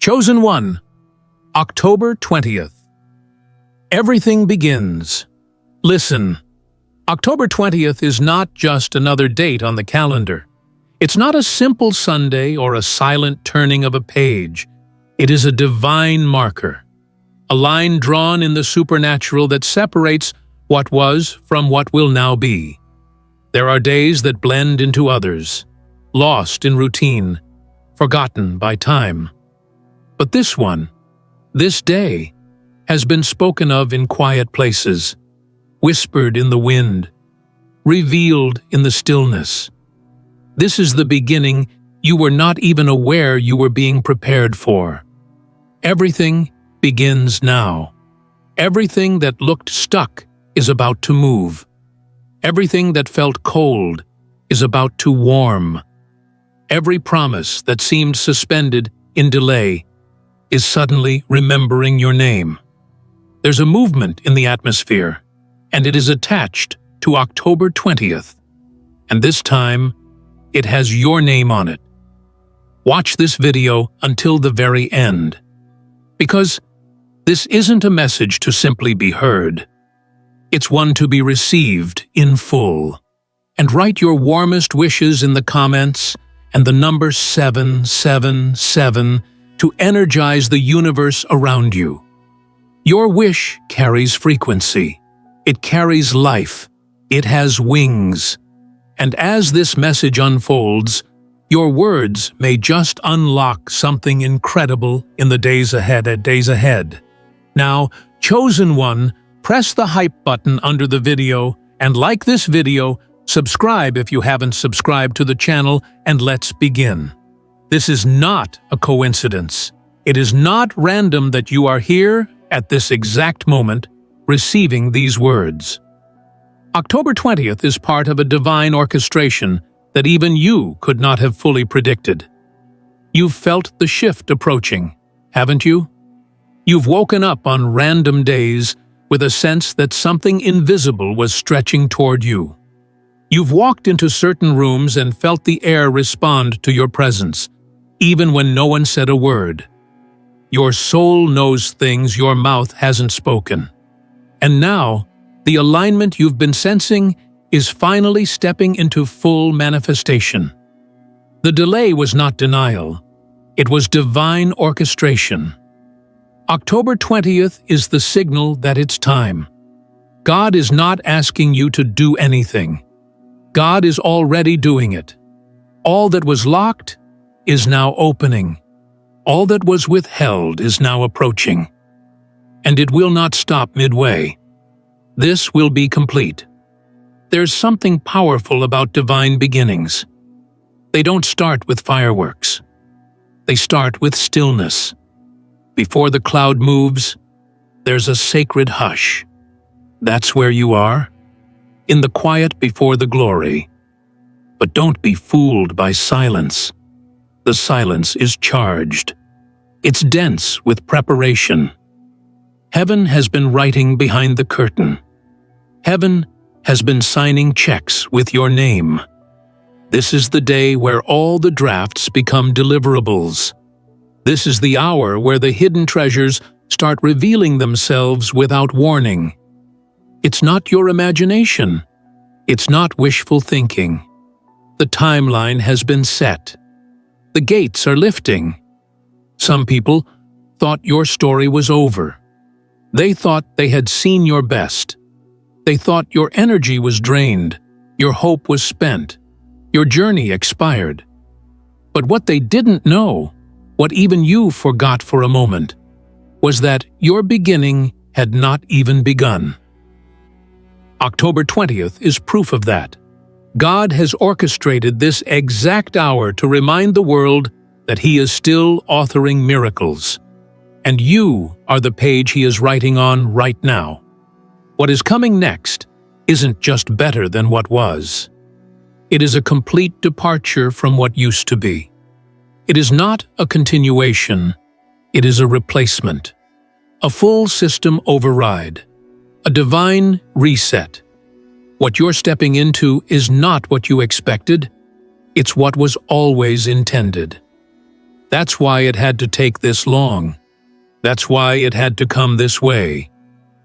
Chosen one, October 20th. Everything begins. Listen, October 20th is not just another date on the calendar. It's not a simple Sunday or a silent turning of a page. It is a divine marker, a line drawn in the supernatural that separates what was from what will now be. There are days that blend into others, lost in routine, forgotten by time. But this one, this day, has been spoken of in quiet places, whispered in the wind, revealed in the stillness. This is the beginning you were not even aware you were being prepared for. Everything begins now. Everything that looked stuck is about to move. Everything that felt cold is about to warm. Every promise that seemed suspended in delay is suddenly remembering your name. There's a movement in the atmosphere, and it is attached to October 20th. And this time, it has your name on it. Watch this video until the very end, because this isn't a message to simply be heard. It's one to be received in full. And write your warmest wishes in the comments and the number 777 to energize the universe around you. Your wish carries frequency. It carries life. It has wings. And as this message unfolds, your words may just unlock something incredible in the days ahead. Now, chosen one, press the hype button under the video and like this video, subscribe if you haven't subscribed to the channel, and let's begin. This is not a coincidence. It is not random that you are here at this exact moment receiving these words. October 20th is part of a divine orchestration that even you could not have fully predicted. You've felt the shift approaching, haven't you? You've woken up on random days with a sense that something invisible was stretching toward you. You've walked into certain rooms and felt the air respond to your presence, even when no one said a word. Your soul knows things your mouth hasn't spoken. And now, the alignment you've been sensing is finally stepping into full manifestation. The delay was not denial. It was divine orchestration. October 20th is the signal that it's time. God is not asking you to do anything. God is already doing it. All that was locked is now opening. All that was withheld is now approaching. And it will not stop midway. This will be complete. There's something powerful about divine beginnings. They don't start with fireworks. They start with stillness. Before the cloud moves, there's a sacred hush. That's where you are, in the quiet before the glory. But don't be fooled by silence. The silence is charged. It's dense with preparation. Heaven has been writing behind the curtain. Heaven has been signing checks with your name. This is the day where all the drafts become deliverables. This is the hour where the hidden treasures start revealing themselves without warning. It's not your imagination. It's not wishful thinking. The timeline has been set. The gates are lifting. Some people thought your story was over. They thought they had seen your best. They thought your energy was drained, your hope was spent, your journey expired. But what they didn't know, what even you forgot for a moment, was that your beginning had not even begun. October 20th is proof of that. God has orchestrated this exact hour to remind the world that He is still authoring miracles. And you are the page He is writing on right now. What is coming next isn't just better than what was. It is a complete departure from what used to be. It is not a continuation. It is a replacement. A full system override. A divine reset. What you're stepping into is not what you expected. It's what was always intended. That's why it had to take this long. That's why it had to come this way.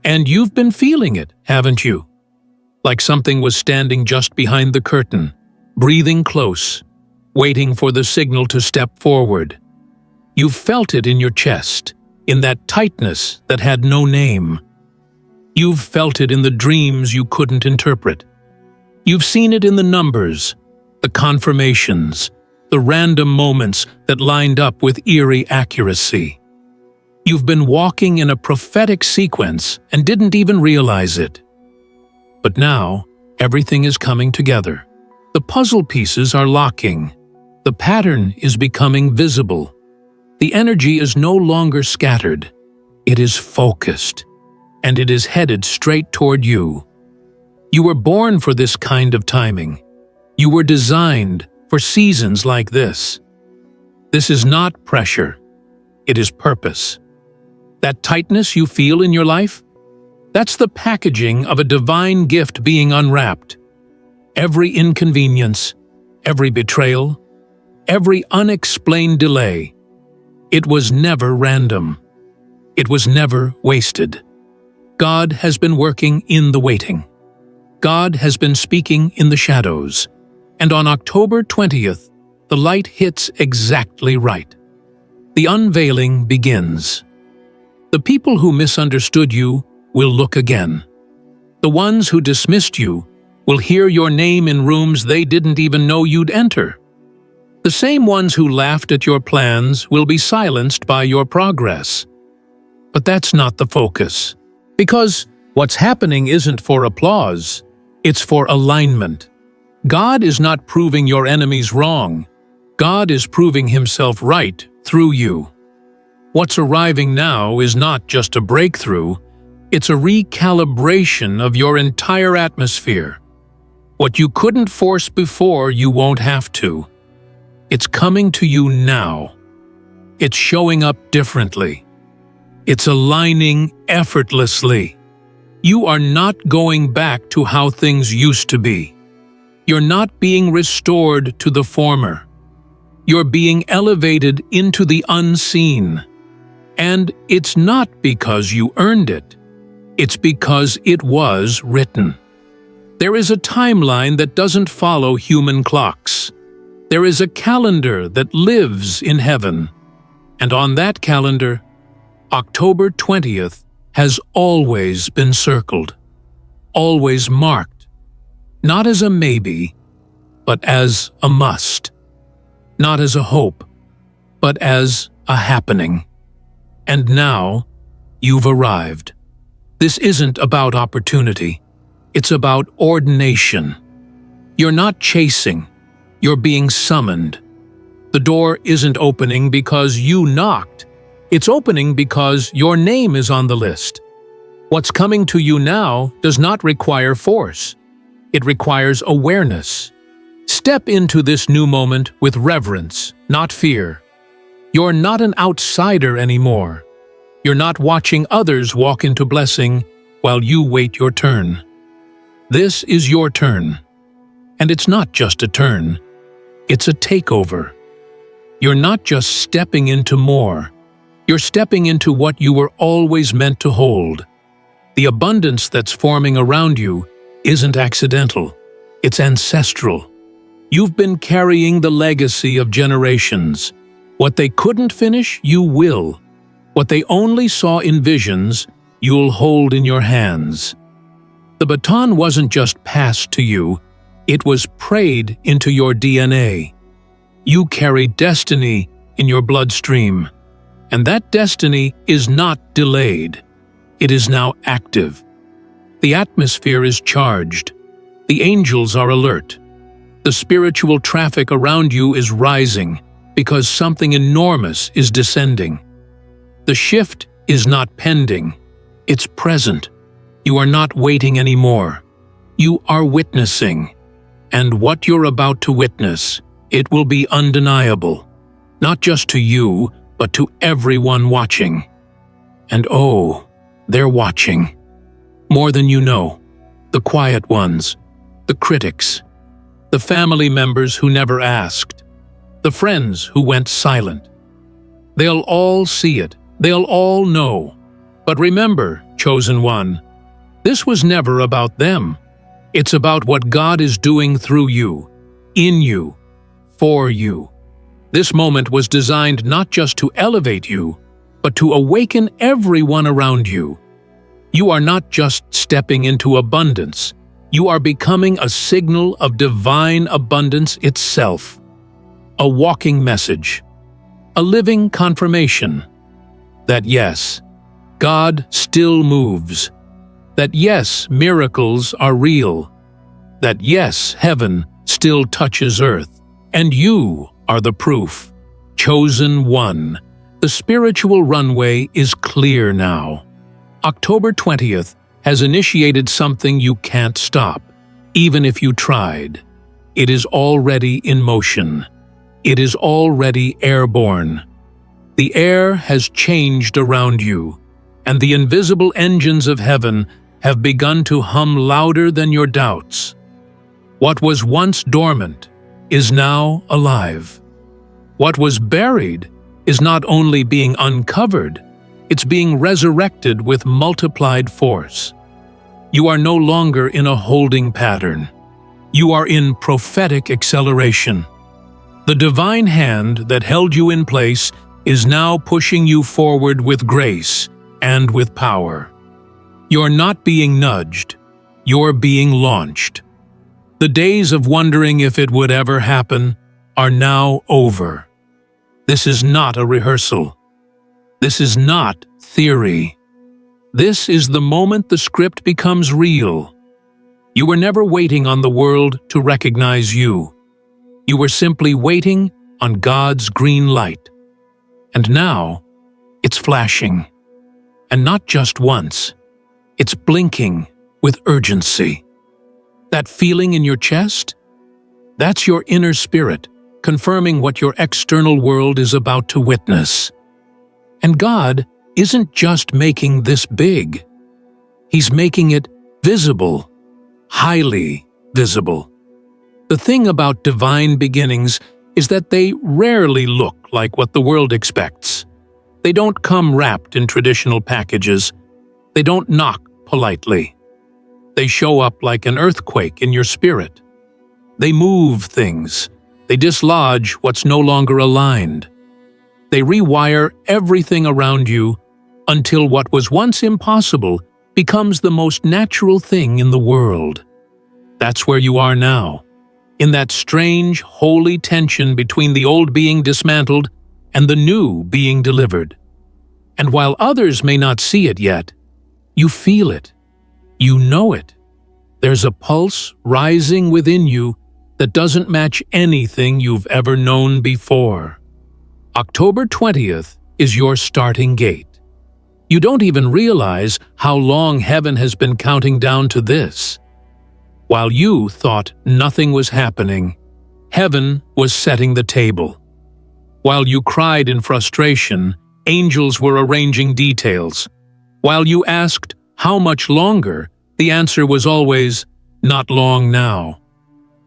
And you've been feeling it, haven't you? Like something was standing just behind the curtain, breathing close, waiting for the signal to step forward. You've felt it in your chest, in that tightness that had no name. You've felt it in the dreams you couldn't interpret. You've seen it in the numbers, the confirmations, the random moments that lined up with eerie accuracy. You've been walking in a prophetic sequence and didn't even realize it. But now, everything is coming together. The puzzle pieces are locking. The pattern is becoming visible. The energy is no longer scattered. It is focused, and it is headed straight toward you. You were born for this kind of timing. You were designed for seasons like this. This is not pressure. It is purpose. That tightness you feel in your life? That's the packaging of a divine gift being unwrapped. Every inconvenience, every betrayal, every unexplained delay, it was never random. It was never wasted. God has been working in the waiting. God has been speaking in the shadows. And on October 20th, the light hits exactly right. The unveiling begins. The people who misunderstood you will look again. The ones who dismissed you will hear your name in rooms they didn't even know you'd enter. The same ones who laughed at your plans will be silenced by your progress. But that's not the focus. Because what's happening isn't for applause, it's for alignment. God is not proving your enemies wrong. God is proving himself right through you. What's arriving now is not just a breakthrough, it's a recalibration of your entire atmosphere. What you couldn't force before, you won't have to. It's coming to you now. It's showing up differently. It's aligning effortlessly. You are not going back to how things used to be. You're not being restored to the former. You're being elevated into the unseen. And it's not because you earned it. It's because it was written. There is a timeline that doesn't follow human clocks. There is a calendar that lives in heaven. And on that calendar, October 20th has always been circled, always marked, not as a maybe, but as a must, not as a hope, but as a happening. And now, you've arrived. This isn't about opportunity. It's about ordination. You're not chasing. You're being summoned. The door isn't opening because you knocked. It's opening because your name is on the list. What's coming to you now does not require force. It requires awareness. Step into this new moment with reverence, not fear. You're not an outsider anymore. You're not watching others walk into blessing while you wait your turn. This is your turn. And it's not just a turn. It's a takeover. You're not just stepping into more. You're stepping into what you were always meant to hold. The abundance that's forming around you isn't accidental. It's ancestral. You've been carrying the legacy of generations. What they couldn't finish, you will. What they only saw in visions, you'll hold in your hands. The baton wasn't just passed to you, it was prayed into your DNA. You carry destiny in your bloodstream, and that destiny is not delayed. It is now active. The atmosphere is charged. The angels are alert. The spiritual traffic around you is rising because something enormous is descending. The shift is not pending. It's present. You are not waiting anymore. You are witnessing. And what you're about to witness, it will be undeniable. Not just to you, but to everyone watching. And oh, they're watching. More than you know. The quiet ones. The critics. The family members who never asked. The friends who went silent. They'll all see it. They'll all know. But remember, chosen one, this was never about them. It's about what God is doing through you, in you, for you. This moment was designed not just to elevate you, but to awaken everyone around you. You are not just stepping into abundance. You are becoming a signal of divine abundance itself. A walking message. A living confirmation. That yes, God still moves. That yes, miracles are real. That yes, heaven still touches earth. And you are the proof. Chosen one. The spiritual runway is clear now. October 20th has initiated something you can't stop, even if you tried. It is already in motion. It is already airborne. The air has changed around you, and the invisible engines of heaven have begun to hum louder than your doubts. What was once dormant is now alive. What was buried is not only being uncovered, it's being resurrected with multiplied force. You are no longer in a holding pattern. You are in prophetic acceleration. The divine hand that held you in place is now pushing you forward with grace and with power. You're not being nudged. You're being launched. The days of wondering if it would ever happen are now over. This is not a rehearsal. This is not theory. This is the moment the script becomes real. You were never waiting on the world to recognize you. You were simply waiting on God's green light. And now, it's flashing. And not just once. It's blinking with urgency. That feeling in your chest? That's your inner spirit, confirming what your external world is about to witness. And God isn't just making this big. He's making it visible, highly visible. The thing about divine beginnings is that they rarely look like what the world expects. They don't come wrapped in traditional packages. They don't knock politely. They show up like an earthquake in your spirit. They move things. They dislodge what's no longer aligned. They rewire everything around you until what was once impossible becomes the most natural thing in the world. That's where you are now, in that strange, holy tension between the old being dismantled and the new being delivered. And while others may not see it yet, you feel it. You know it. There's a pulse rising within you that doesn't match anything you've ever known before. October 20th is your starting gate. You don't even realize how long heaven has been counting down to this. While you thought nothing was happening, heaven was setting the table. While you cried in frustration, angels were arranging details. While you asked, how much longer, the answer was always, not long now.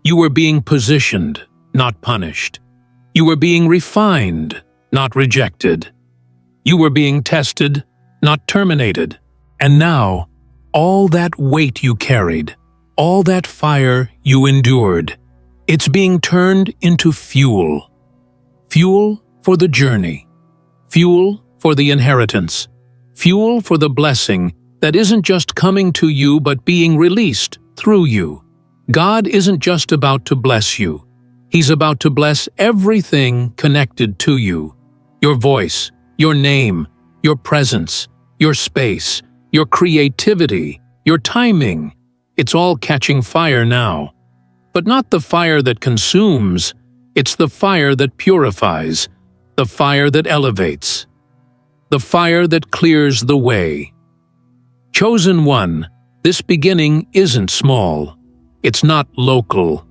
You were being positioned, not punished. You were being refined, not rejected. You were being tested, not terminated. And now, all that weight you carried, all that fire you endured, it's being turned into fuel. Fuel for the journey. Fuel for the inheritance. Fuel for the blessing that isn't just coming to you but being released through you. God isn't just about to bless you. He's about to bless everything connected to you. Your voice, your name, your presence, your space, your creativity, your timing. It's all catching fire now. But not the fire that consumes. It's the fire that purifies, the fire that elevates, the fire that clears the way. Chosen one, this beginning isn't small. It's not local.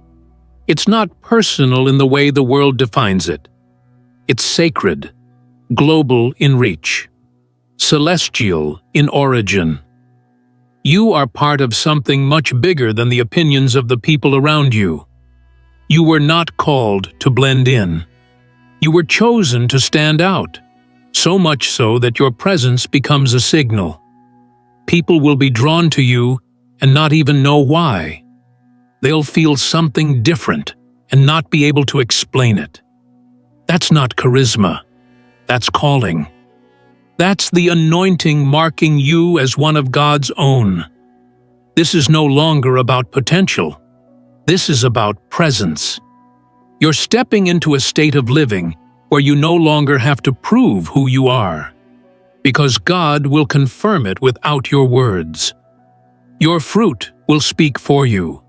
It's not personal in the way the world defines it. It's sacred, global in reach, celestial in origin. You are part of something much bigger than the opinions of the people around you. You were not called to blend in. You were chosen to stand out. so much so that your presence becomes a signal. People will be drawn to you and not even know why. They'll feel something different and not be able to explain it. That's not charisma. That's calling. That's the anointing marking you as one of God's own. This is no longer about potential. This is about presence. You're stepping into a state of living where you no longer have to prove who you are, because God will confirm it without your words. Your fruit will speak for you.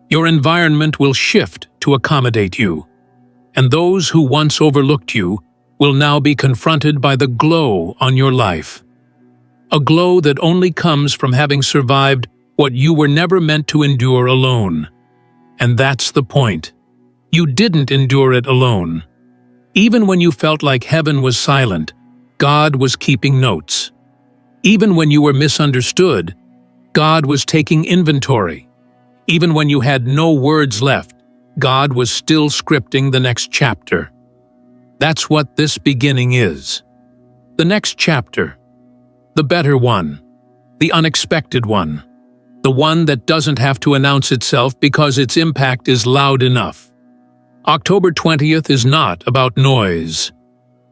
Your environment will shift to accommodate you, and those who once overlooked you will now be confronted by the glow on your life. A glow that only comes from having survived what you were never meant to endure alone. And that's the point. You didn't endure it alone. Even when you felt like heaven was silent, God was keeping notes. Even when you were misunderstood, God was taking inventory. Even when you had no words left, God was still scripting the next chapter. That's what this beginning is. The next chapter. The better one. The unexpected one. The one that doesn't have to announce itself because its impact is loud enough. October 20th is not about noise.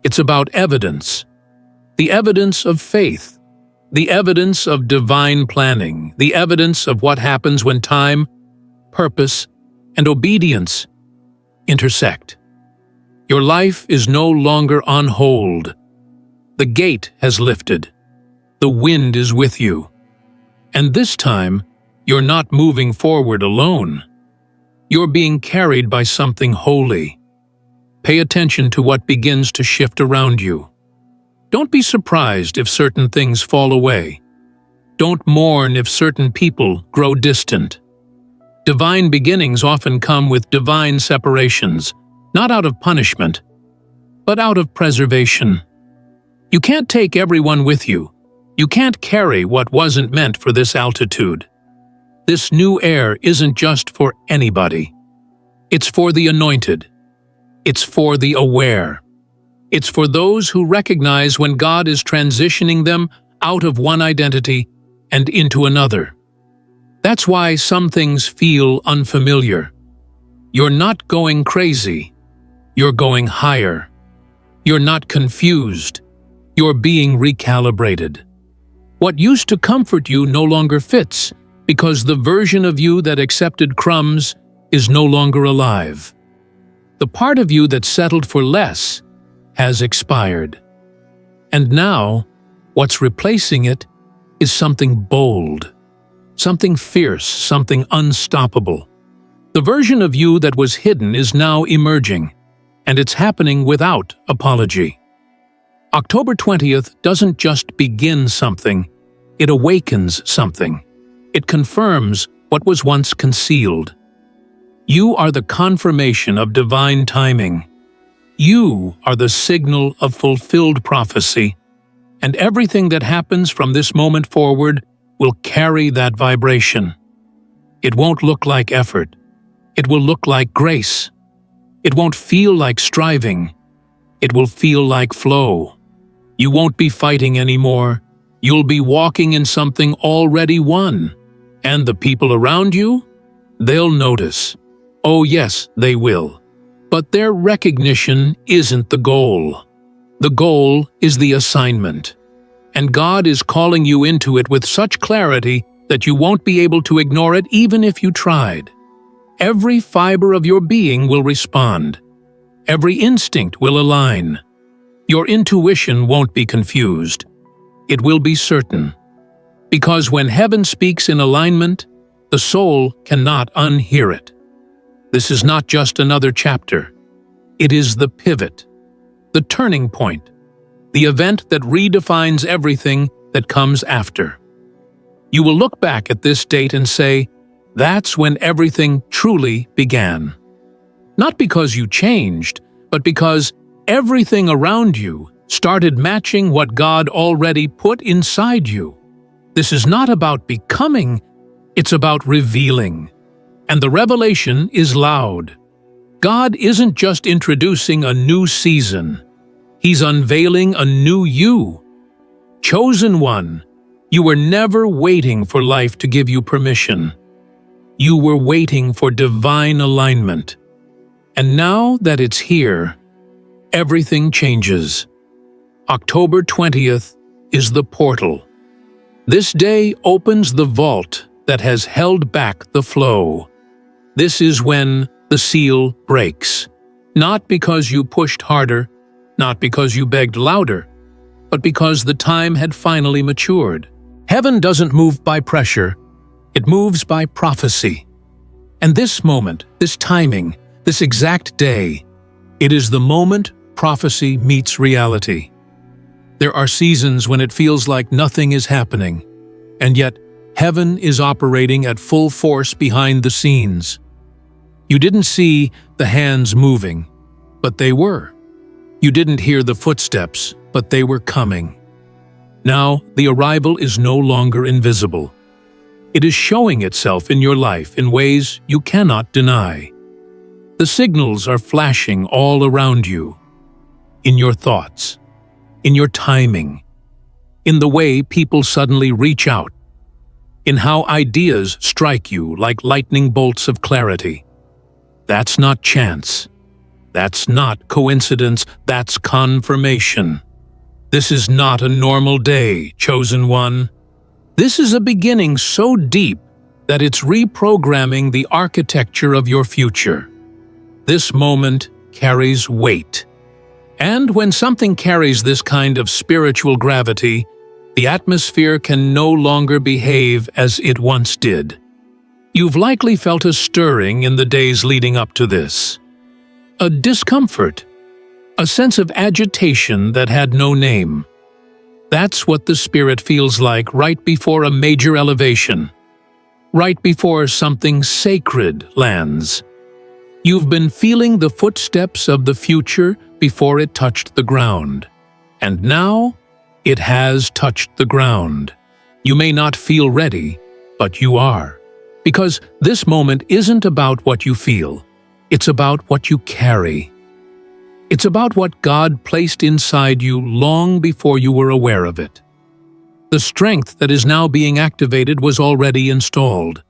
It's about evidence. The evidence of faith. The evidence of divine planning. The evidence of what happens when time, purpose, and obedience intersect. Your life is no longer on hold. The gate has lifted. The wind is with you. And this time, you're not moving forward alone. You're being carried by something holy. Pay attention to what begins to shift around you. Don't be surprised if certain things fall away. Don't mourn if certain people grow distant. Divine beginnings often come with divine separations, not out of punishment, but out of preservation. You can't take everyone with you. You can't carry what wasn't meant for this altitude. This new air isn't just for anybody. It's for the anointed. It's for the aware. It's for those who recognize when God is transitioning them out of one identity and into another. That's why some things feel unfamiliar. You're not going crazy. You're going higher. You're not confused. You're being recalibrated. What used to comfort you no longer fits because the version of you that accepted crumbs is no longer alive. The part of you that settled for less has expired. And now, what's replacing it is something bold, something fierce, something unstoppable. The version of you that was hidden is now emerging, and it's happening without apology. October 20th doesn't just begin something, it awakens something. It confirms what was once concealed. You are the confirmation of divine timing. You are the signal of fulfilled prophecy, and everything that happens from this moment forward will carry that vibration. It won't look like effort. It will look like grace. It won't feel like striving. It will feel like flow. You won't be fighting anymore. You'll be walking in something already won. And the people around you? They'll notice. Oh yes, they will. But their recognition isn't the goal. The goal is the assignment. And God is calling you into it with such clarity that you won't be able to ignore it even if you tried. Every fiber of your being will respond. Every instinct will align. Your intuition won't be confused. It will be certain. Because when heaven speaks in alignment, the soul cannot unhear it. This is not just another chapter. It is the pivot, the turning point, the event that redefines everything that comes after. You will look back at this date and say, that's when everything truly began. Not because you changed, but because everything around you started matching what God already put inside you. This is not about becoming, it's about revealing. And the revelation is loud. God isn't just introducing a new season. He's unveiling a new you. Chosen one, you were never waiting for life to give you permission. You were waiting for divine alignment. And now that it's here, everything changes. October 20th is the portal. This day opens the vault that has held back the flow. This is when the seal breaks. Not because you pushed harder, not because you begged louder, but because the time had finally matured. Heaven doesn't move by pressure, it moves by prophecy. And this moment, this timing, this exact day, it is the moment prophecy meets reality. There are seasons when it feels like nothing is happening, and yet heaven is operating at full force behind the scenes. You didn't see the hands moving, but they were. You didn't hear the footsteps, but they were coming. Now, the arrival is no longer invisible. It is showing itself in your life in ways you cannot deny. The signals are flashing all around you, in your thoughts, in your timing, in the way people suddenly reach out, in how ideas strike you like lightning bolts of clarity. That's not chance. That's not coincidence. That's confirmation. This is not a normal day, chosen one. This is a beginning so deep that it's reprogramming the architecture of your future. This moment carries weight. And when something carries this kind of spiritual gravity, the atmosphere can no longer behave as it once did. You've likely felt a stirring in the days leading up to this. A discomfort, a sense of agitation that had no name. That's what the Spirit feels like right before a major elevation, right before something sacred lands. You've been feeling the footsteps of the future before it touched the ground. And now, it has touched the ground. You may not feel ready, but you are. Because this moment isn't about what you feel. It's about what you carry. It's about what God placed inside you long before you were aware of it. The strength that is now being activated was already installed.